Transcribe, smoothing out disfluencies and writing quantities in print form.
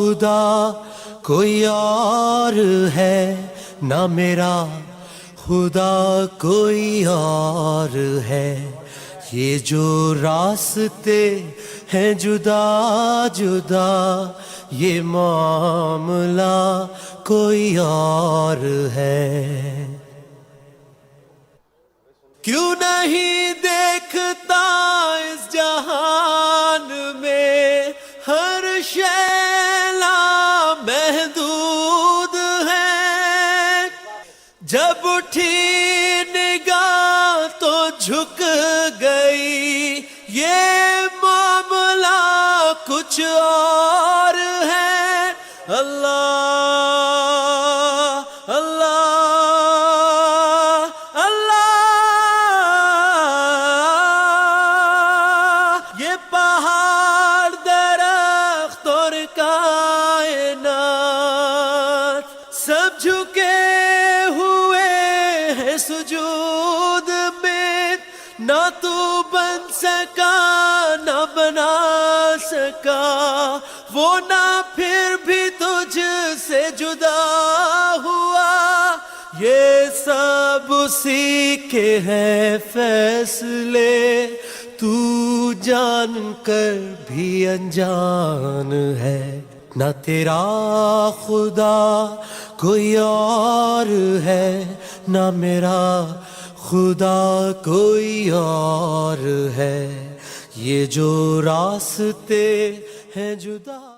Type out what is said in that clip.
خدا کوئی اور ہے، نہ میرا خدا کوئی اور ہے۔ یہ جو راستے ہیں جدا جدا، یہ معاملہ کوئی اور ہے۔ کیوں نہیں دیکھتا اس جہان میں ہر شے لامحدود ہے، جب اٹھی نگاہ تو جھک گئی، یہ معاملہ کچھ اور ہے۔ اللہ اللہ پہاڑ درخت اور کائنات سب جھکے ہوئے ہیں سجود میں، نہ تو بن سکا نہ بنا سکا وہ، نہ پھر بھی تجھ سے جدا ہوا۔ یہ سب اسی کے ہیں فیصلے، تو جان کر بھی انجان ہے۔ نہ تیرا خدا کوئی اور ہے، نہ میرا خدا کوئی اور ہے۔ یہ جو راستے ہیں جدا